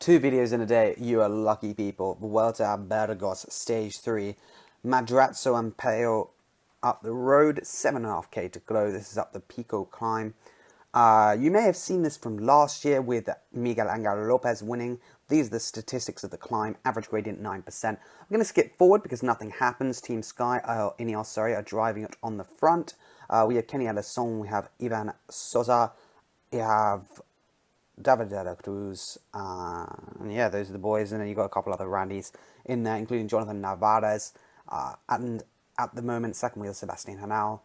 2 videos in a day, you are lucky people. Vuelta a Burgos, Stage 3. Madrazo and Peo up the road, 7.5k to go. This is up the Pico climb. You may have seen this from last year with Miguel Angel Lopez winning. These are the statistics of the climb. Average gradient 9%. I'm going to skip forward because nothing happens. Team Sky, Ineos, are driving it on the front. We have Kenny Ellison, we have Ivan Sosa, we have David de la Cruz, and yeah, those are the boys. And then you've got a couple other Randys in there, including Jonathan Narvaez. And at the moment, second wheel, Sebastian Hanal.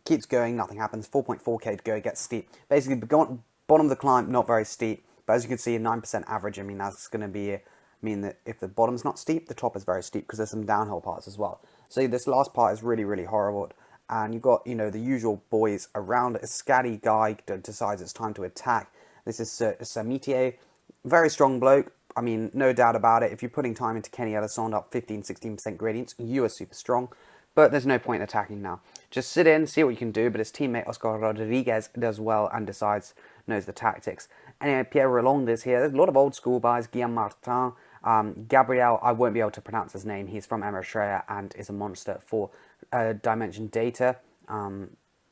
Keeps going, nothing happens. 4.4k to go, it gets steep. Basically, bottom of the climb, not very steep. But as you can see, a 9% average. I mean, that's going to mean that if the bottom's not steep, the top is very steep because there's some downhill parts as well. So this last part is really, really horrible. And you've got, the usual boys around. A scatty guy decides it's time to attack. This is Samitier, very strong bloke. I mean, no doubt about it. If you're putting time into Kenny Ellison up 15-16% gradients, you are super strong. But there's no point attacking now. Just sit in, see what you can do. But his teammate Oscar Rodriguez does well and knows the tactics. Anyway, Pierre Rolland is here. There's a lot of old school guys. Guillaume Martin, Gabriel, I won't be able to pronounce his name. He's from Eritrea and is a monster for dimension data.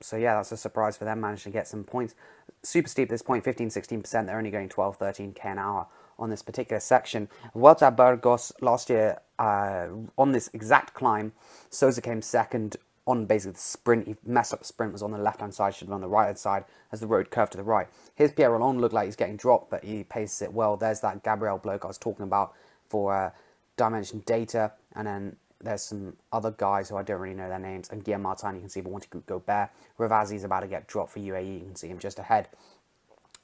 So yeah, that's a surprise for them. Managed to get some points. Super steep at this point, 15-16%. They're only going 12-13k an hour on this particular section. Vuelta a Burgos last year, on this exact climb, Sosa came second on basically the sprint. He messed up the sprint, was on the left-hand side, should have been on the right-hand side as the road curved to the right. Here's Pierre Rolland, looked like he's getting dropped, but he paces it well. There's that Gabriel bloke I was talking about for dimension data, and then there's some other guys who I don't really know their names, and Guillaume Martin, you can see, but want to go bare. Ravazzi's about to get dropped for UAE, you can see him just ahead.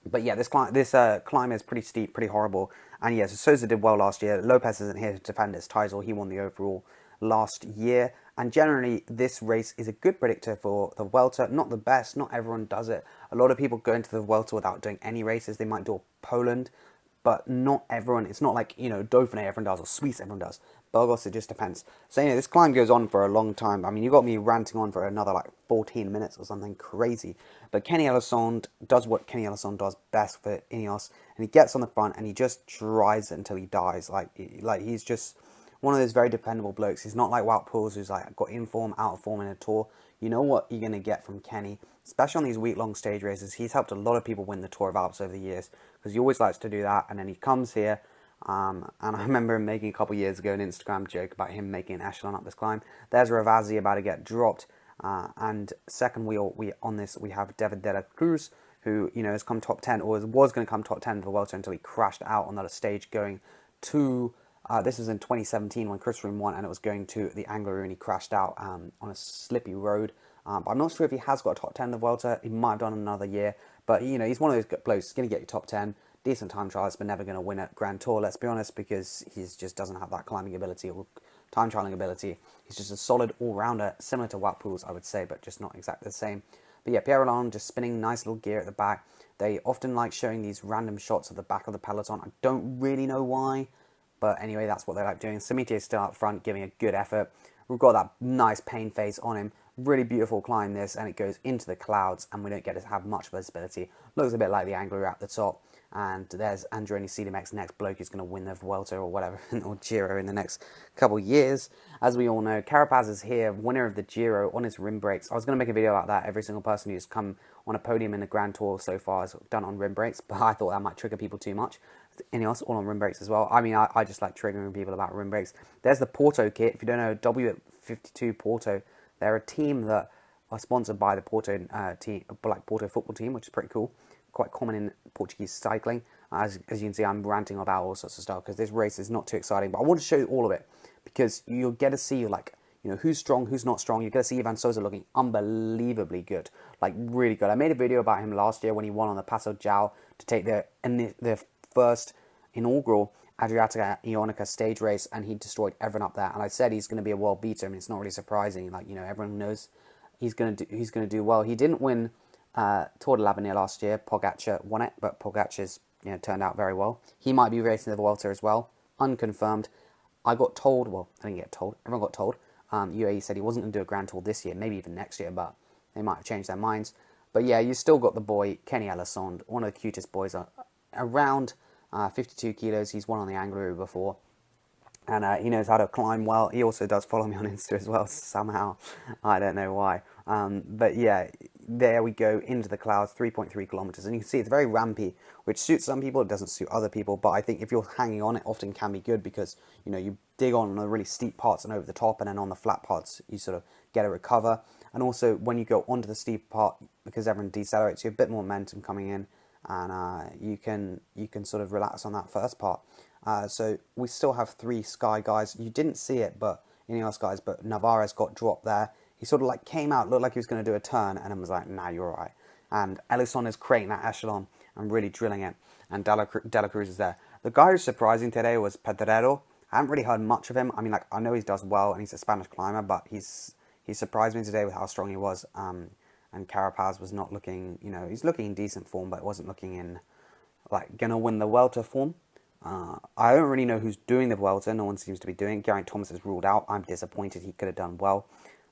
But yeah, this climb is pretty steep, pretty horrible. And yeah, so Sosa did well last year. Lopez isn't here to defend his title. He won the overall last year. And generally, this race is a good predictor for the Vuelta. Not the best. Not everyone does it. A lot of people go into the Vuelta without doing any races. They might do Poland, but not everyone. It's not like, Dauphiné everyone does or Suisse everyone does. Burgos, it just depends. So this climb goes on for a long time. I mean, you got me ranting on for another 14 minutes or something crazy. But Kenny Ellison does what Kenny Ellison does best for Ineos, and he gets on the front and he just drives it until he dies. Like he's just one of those very dependable blokes. He's not like Wout Poels, who's got in form, out of form in a Tour. You know what you're going to get from Kenny, especially on these week-long stage races. He's helped a lot of people win the Tour of Alps over the years because he always likes to do that, and then he comes here. And I remember him making a couple of years ago an Instagram joke about him making an echelon up this climb. There's Ravazzi about to get dropped. And second wheel, we have David de la Cruz, who has come top 10, or was going to come top 10 for the Vuelta until he crashed out on that stage going to. This was in 2017 when Chris Froome won, and it was going to the Angler, and he crashed out on a slippy road. But I'm not sure if he has got a top 10 in the Vuelta. He might have done another year, but he's one of those blokes. He's going to get you top 10. Decent time trialist, but never going to win at Grand Tour, let's be honest, because he just doesn't have that climbing ability or time trialing ability. He's just a solid all-rounder, similar to Wout Poels, I would say, but just not exactly the same. But yeah, Pierre Rolland just spinning nice little gear at the back. They often like showing these random shots of the back of the peloton. I don't really know why, but anyway, that's what they like doing. Samitier is still up front, giving a good effort. We've got that nice pain face on him. Really beautiful climb this, and it goes into the clouds, and we don't get to have much visibility. Looks a bit like the Angler at the top. And there's Androni Siedemek's next bloke who's going to win the Vuelta or whatever, or Giro in the next couple of years. As we all know, Carapaz is here, winner of the Giro on his rim brakes. I was going to make a video about that. Every single person who's come on a podium in the Grand Tour so far has done on rim brakes, but I thought that might trigger people too much. Ineos, all on rim brakes as well. I mean, I just like triggering people about rim brakes. There's the Porto kit. If you don't know, W52 Porto, they're a team that are sponsored by the Porto team, like Porto football team, which is pretty cool. Quite common in Portuguese cycling. As you can see, I'm ranting about all sorts of stuff because this race is not too exciting, but I want to show you all of it because you'll get to see who's strong, who's not strong. You're going to see Ivan Sosa looking unbelievably good, like really good. I made a video about him last year when he won on the Passo Giao to take the first inaugural Adriatica Ionica stage race, and he destroyed everyone up there. And I said he's going to be a world beater. I mean, it's not really surprising. Everyone knows he's going to do well. He didn't win Tour de l'Avenir last year. Pogacar won it, but Pogacar's turned out very well. He might be racing the Vuelta as well, unconfirmed. I got told, well, I didn't get told, everyone got told. UAE said he wasn't going to do a Grand Tour this year, maybe even next year, but they might have changed their minds. But yeah, you still got the boy Kenny Ellison, one of the cutest boys around. 52 kilos. He's won on the Angliru before. And he knows how to climb well. He also does follow me on Insta as well, somehow. I don't know why. But yeah, there we go, into the clouds, 3.3 kilometers. And you can see it's very rampy, which suits some people, it doesn't suit other people. But I think if you're hanging on, it often can be good because, you know, you dig on the really steep parts and over the top, and then on the flat parts, you sort of get a recover. And also, when you go onto the steep part, because everyone decelerates, you have a bit more momentum coming in, and you can sort of relax on that first part. So we still have 3 Sky guys. You didn't see it, but Ineos guys, but Navarez got dropped there. He sort of like came out, looked like he was going to do a turn, and then was like, nah, you're all right. And Ellison is creating that echelon and really drilling it. And De La Cruz is there. The guy who's surprising today was Pedrero. I haven't really heard much of him. I mean, like, I know he does well, and he's a Spanish climber, but he surprised me today with how strong he was. And Carapaz was not looking, you know, he's looking in decent form, but it wasn't looking in, like, going to win the Welter form. I don't really know who's doing the Vuelta. No one seems to be doing it. Geraint Thomas is ruled out. I'm disappointed. He could have done well.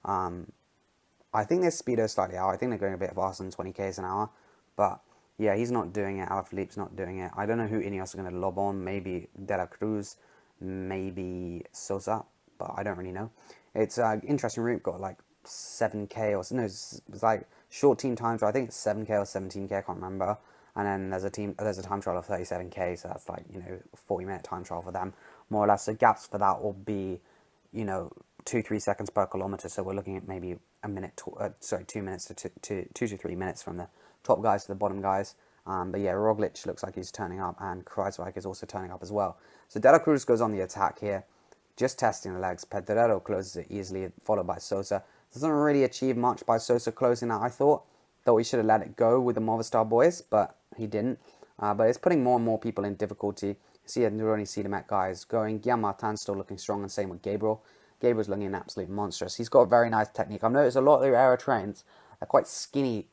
I think their speedo is slightly out. I think they're going a bit faster than 20 k's an hour. But yeah, he's not doing it. Alaphilippe's not doing it. I don't know who Ineos are going to lob on. Maybe De La Cruz, maybe Sosa, but I don't really know. It's an interesting route. Got like 7k or no, it's like short team times. I think it's 7k or 17k. I can't remember. And then there's a time trial of 37k, so that's like, you know, 40-minute time trial for them, more or less. So gaps for that will be, you know, 2-3 seconds per kilometer. So we're looking at maybe 2 minutes to 2 to 3 minutes from the top guys to the bottom guys. But yeah, Roglic looks like he's turning up, and Kruijswijk is also turning up as well. So De La Cruz goes on the attack here, just testing the legs. Pedrero closes it easily, followed by Sosa. Doesn't really achieve much by Sosa closing that, I thought. Thought we should have let it go with the Movistar boys, but he didn't. But it's putting more and more people in difficulty. You see the Nuroni Sidemet guys going. Guillaume Martin's still looking strong, and same with Gabriel. Gabriel's looking an absolute monstrous. He's got a very nice technique. I've noticed a lot of their aero trains are quite skinny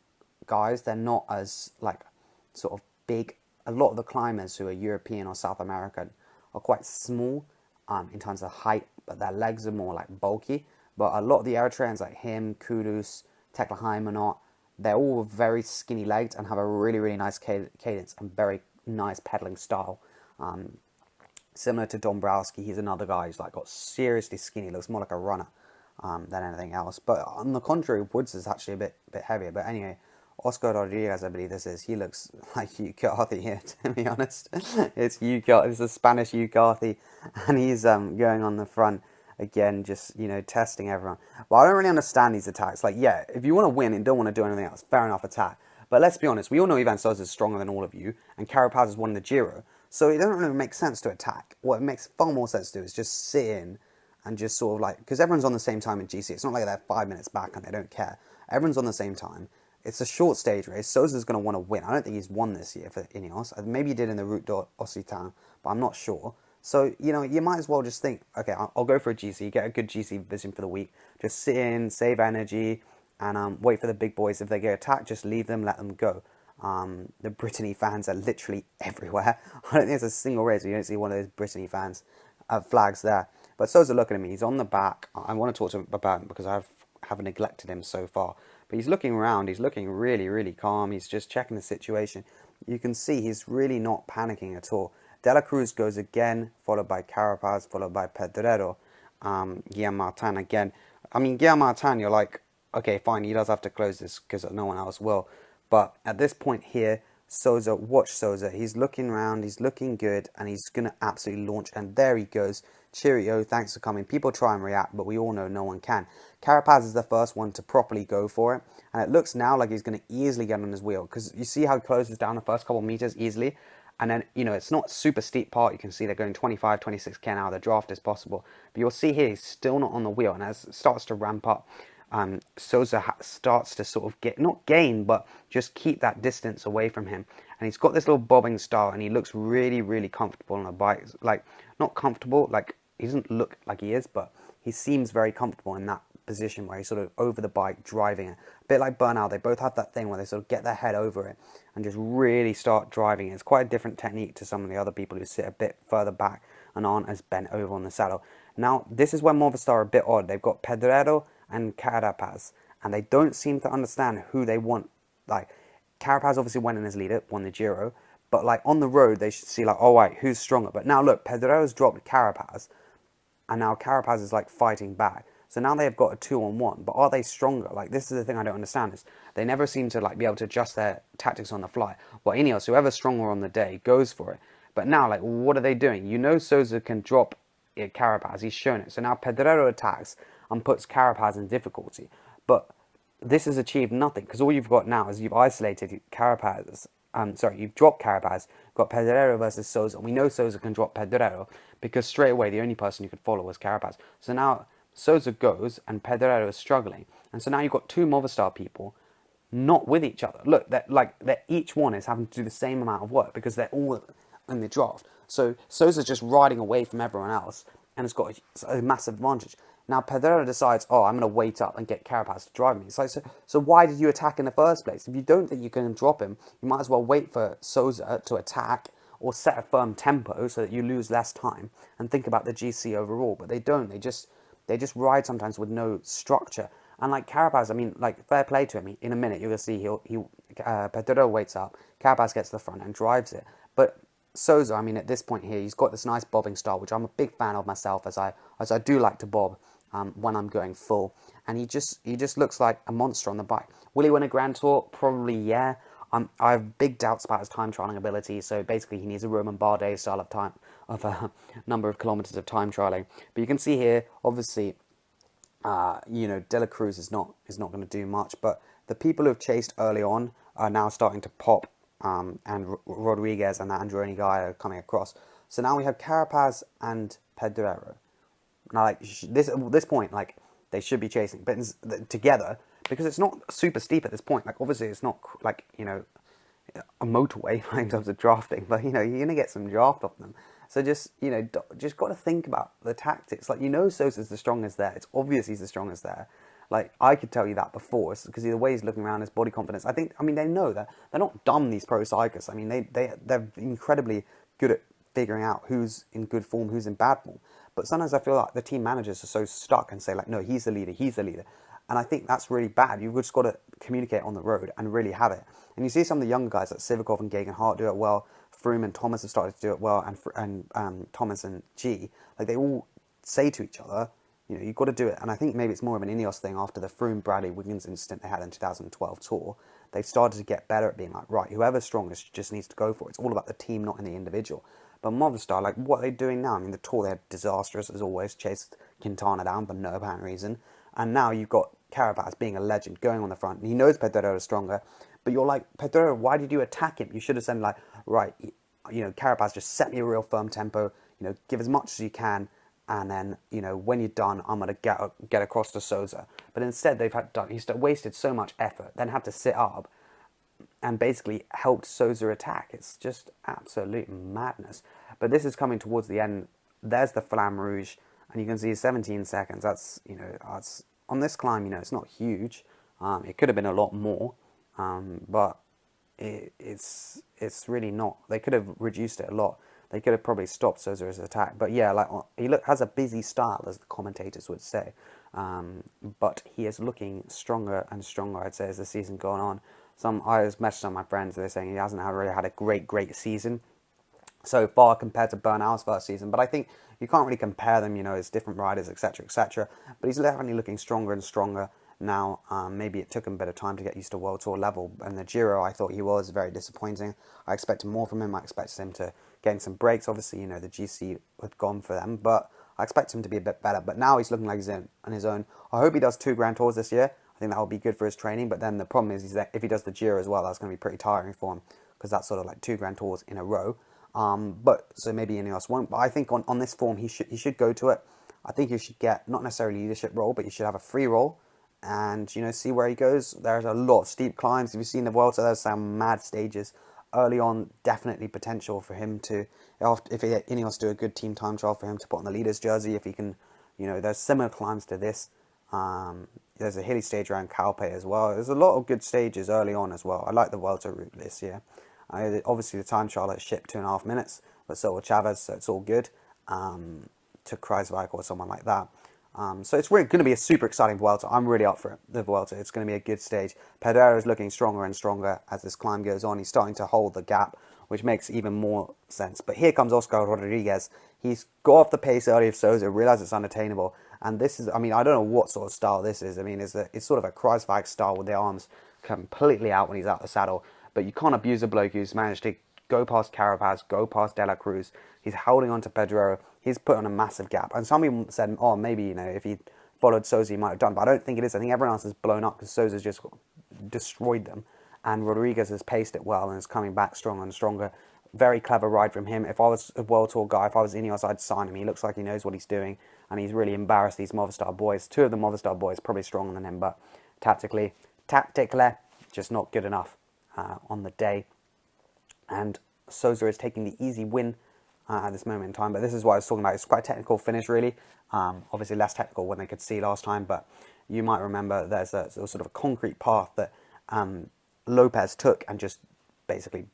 guys. They're not as, like, sort of big. A lot of the climbers who are European or South American are quite small in terms of height, but their legs are more, like, bulky. But a lot of the aero trains, like him, Kudus, Tekla Heimanot, they're all very skinny legged and have a really, really nice cadence and very nice pedaling style. Similar to Dombrowski, he's another guy who's like got seriously skinny, looks more like a runner than anything else. But on the contrary, Woods is actually a bit heavier. But anyway, Oscar Rodriguez, I believe this is, he looks like Hugh Carthy here, to be honest. It's a Spanish Hugh Carthy, and he's going on the front. Again, just, you know, testing everyone. But I don't really understand these attacks. Like, yeah, if you want to win and don't want to do anything else, fair enough, attack. But let's be honest, we all know Ivan Sosa is stronger than all of you, and Carapaz has won the Giro. So it doesn't really make sense to attack. What it makes far more sense to do is just sit in and just sort of like, because everyone's on the same time in GC. It's not like they're 5 minutes back and they don't care. Everyone's on the same time. It's a short stage race. Sosa's going to want to win. I don't think he's won this year for Ineos. Maybe he did in the Route d'Occitane, but I'm not sure. So, you know, you might as well just think, okay, I'll go for a GC, get a good GC vision for the week. Just sit in, save energy, and wait for the big boys. If they get attacked, just leave them, let them go. The Brittany fans are literally everywhere. I don't think there's a single race where you don't see one of those Brittany fans flags there. But Sosa looking at me. He's on the back. I want to talk to him about him because I haven't neglected him so far. But he's looking around. He's looking really, really calm. He's just checking the situation. You can see he's really not panicking at all. De La Cruz goes again, followed by Carapaz, followed by Pedrero. Guillaume Martin again. I mean, Guillaume Martin, you're like, okay, fine, he does have to close this because no one else will. But at this point here, Sosa, watch Sosa. He's looking around, he's looking good, and he's going to absolutely launch. And there he goes. Cheerio, thanks for coming. People try and react, but we all know no one can. Carapaz is the first one to properly go for it. And it looks now like he's going to easily get on his wheel. Because you see how he closes down the first couple of meters easily. And then, you know, it's not super steep part. You can see they're going 25, 26k an hour. The draft is possible. But you'll see here, he's still not on the wheel. And as it starts to ramp up, Sosa starts to sort of not gain, but just keep that distance away from him. And he's got this little bobbing style, and he looks really, really comfortable on a bike. Like, not comfortable, like, he doesn't look like he is, but he seems very comfortable in that position where he's sort of over the bike, driving it. A bit like Bernal, they both have that thing where they sort of get their head over it and just really start driving it. It's quite a different technique to some of the other people who sit a bit further back and aren't as bent over on the saddle. Now, this is where Movistar are a bit odd. They've got Pedrero and Carapaz, and they don't seem to understand who they want. Like, Carapaz obviously went in as leader, won the Giro, But like on the road, they should see like, oh wait, who's stronger? But now look, Pedro's dropped Carapaz, and now Carapaz is like fighting back. So now they've got a 2-on-1, but are they stronger? Like, this is the thing I don't understand, is they never seem to like be able to adjust their tactics on the fly. Well, Ineos, whoever's stronger on the day, goes for it. But now, like, what are they doing? You know Sosa can drop Carapaz, he's shown it. So now Pedro attacks and puts Carapaz in difficulty. But this has achieved nothing, because all you've got now is you've isolated Carapaz. You've dropped Carapaz, got Pedro versus Sosa. We know Sosa can drop Pedro, because straight away the only person you could follow was Carapaz. So now Sosa goes and Pedro is struggling. And so now you've got two Movistar people not with each other. Look, that each one is having to do the same amount of work because they're all in the draft. So Sosa's just riding away from everyone else and has got a massive advantage. Now Pedro decides, oh, I'm going to wait up and get Carapaz to drive me. It's like, so why did you attack in the first place? If you don't think you can drop him, you might as well wait for Sosa to attack or set a firm tempo so that you lose less time and think about the GC overall. But they don't. They just ride sometimes with no structure. And like Carapaz, I mean, like, fair play to him. In a minute, you're going to see Pedro waits up, Carapaz gets to the front and drives it. But Sosa, I mean, at this point here, he's got this nice bobbing style, which I'm a big fan of myself, as I do like to bob when I'm going full. And he just looks like a monster on the bike. Will he win a Grand Tour? Probably, yeah. I have big doubts about his time trialing ability. So basically, he needs a Roman Bardet style of a number of kilometers of time trialing. But you can see here, obviously, De La Cruz is not going to do much. But the people who have chased early on are now starting to pop. And Rodriguez and that Androni guy are coming across. So now we have Carapaz and Pedro. Now, like, at this point, like, they should be chasing, but together, because it's not super steep at this point. Like, obviously, it's not like, a motorway in terms of drafting, but you're gonna get some draft off them. So just just got to think about the tactics. Like, Sosa's the strongest there. It's obvious he's the strongest there. Like, I could tell you that before, because the way he's looking around, his body confidence. I mean, they know that they're not dumb, these pro cyclists. I mean, they're incredibly good at figuring out who's in good form, who's in bad form. But sometimes I feel like the team managers are so stuck and say, like, no, he's the leader, he's the leader. And I think that's really bad. You've just got to communicate on the road and really have it. And you see some of the younger guys like Sivakov and Geoghegan Hart do it well. Froome and Thomas have started to do it well, and Thomas and G. Like, they all say to each other, you've got to do it. And I think maybe it's more of an Ineos thing after the Froome-Bradley-Wiggins incident they had in 2012 Tour. They've started to get better at being like, right, whoever's strongest just needs to go for it. It's all about the team, not in the individual. But Movistar, like, what are they doing now? I mean, the Tour, they're disastrous, as always, chased Quintana down for no apparent reason. And now you've got Carapaz being a legend, going on the front. And he knows Pedro is stronger. But you're like, Pedro, why did you attack him? You should have said, like, right, Carapaz, just set me a real firm tempo, give as much as you can. And then, when you're done, I'm going to get across to Sosa. But instead, he's wasted so much effort, then had to sit up and basically helped Sosa attack. It's just absolute madness. But this is coming towards the end. There's the Flamme Rouge, and you can see 17 seconds. That's, that's on this climb, it's not huge. It could have been a lot more, but it's really not. They could have reduced it a lot. They could have probably stopped Sosa's attack. But yeah, like, he has a busy style, as the commentators would say. But he is looking stronger and stronger, I'd say, as the season going on. I was messaging some of my friends, they're saying he hasn't really had a great season so far compared to Bernal's first season. But I think you can't really compare them, as different riders, etc., etc. But he's definitely looking stronger and stronger now. Maybe it took him a bit of time to get used to World Tour level. And the Giro, I thought he was very disappointing. I expected more from him. I expected him to gain some breaks. Obviously, the GC had gone for them, but I expect him to be a bit better. But now he's looking like he's on his own. I hope he does 2 Grand Tours this year. I think that will be good for his training. But then the problem is that if he does the Giro as well, that's going to be pretty tiring for him, because that's sort of like 2 Grand Tours in a row. But so maybe Ineos won't. But I think on this form, he should go to it. I think he should get not necessarily leadership role, but he should have a free role, and see where he goes. There's a lot of steep climbs. If you've seen the Vuelta, there's some mad stages early on. Definitely potential for him to, if Ineos do a good team time trial, for him to put on the leader's jersey. If he can, there's similar climbs to this. There's a hilly stage around Calpe as well. There's a lot of good stages early on as well. I like the Vuelta route this year. Obviously, the time trial at ship 2.5 minutes, but so will Chavez, so it's all good. To Kreiswijk or someone like that. So it's really going to be a super exciting Vuelta. I'm really up for it, the Vuelta. It's going to be a good stage. Pedro is looking stronger and stronger as this climb goes on. He's starting to hold the gap which makes even more sense. But here comes Oscar Rodriguez. He's got off the pace early of Sousa, realized it's unattainable. And this is, I mean, I don't know what sort of style this is. I mean, it's sort of a Kreiswag style with the arms completely out when he's out the saddle. But you can't abuse a bloke who's managed to go past Carapaz, go past De La Cruz. He's holding on to Pedro. He's put on a massive gap. And some people said, oh, maybe, you know, if he followed Sousa, he might have done. But I don't think it is. I think everyone else is blown up because Sousa's just destroyed them. And Rodriguez has paced it well and is coming back stronger and stronger. Very clever ride from him. If I was a World Tour guy, if I was Ineos, I'd sign him. He looks like he knows what he's doing. And he's really embarrassed these Movistar boys. Two of the Movistar boys probably stronger than him. But tactically, just not good enough on the day. And Sousa is taking the easy win at this moment in time. But this is what I was talking about. It's quite a technical finish, really. Obviously less technical than they could see last time. But you might remember there's a sort of a concrete path that Lopez took and just basically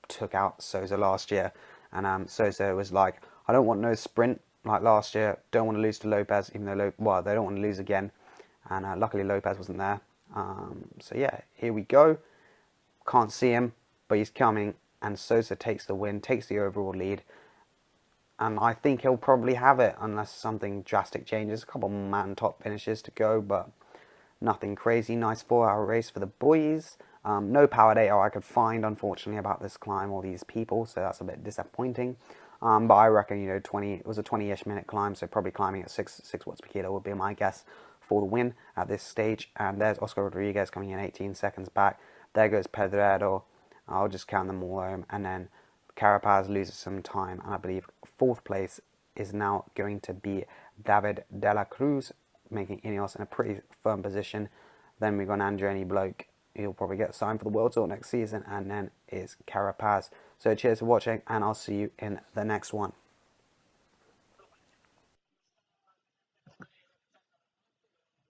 took out Sousa last year. And Sousa was like, I don't want no sprint like last year. Don't want to lose to Lopez, even though, they don't want to lose again. And luckily Lopez wasn't there. So yeah, here we go. Can't see him, but he's coming. And Sousa takes the win, takes the overall lead. And I think he'll probably have it unless something drastic changes. A couple mountaintop finishes to go, but nothing crazy. Nice 4-hour race for the boys. No power data I could find, unfortunately, about this climb or these people, so that's a bit disappointing. But I reckon, you know, it was a 20-ish minute climb, so probably climbing at 6 watts per kilo would be my guess for the win at this stage. And there's Oscar Rodriguez coming in 18 seconds back. There goes Pedro. I'll just count them all home. And then Carapaz loses some time, and I believe 4th place is now going to be David De La Cruz, making Ineos in a pretty firm position. Then we've got an Androni bloke. He'll probably get signed for the World Tour next season, and then is Carapaz. So cheers for watching, and I'll see you in the next one.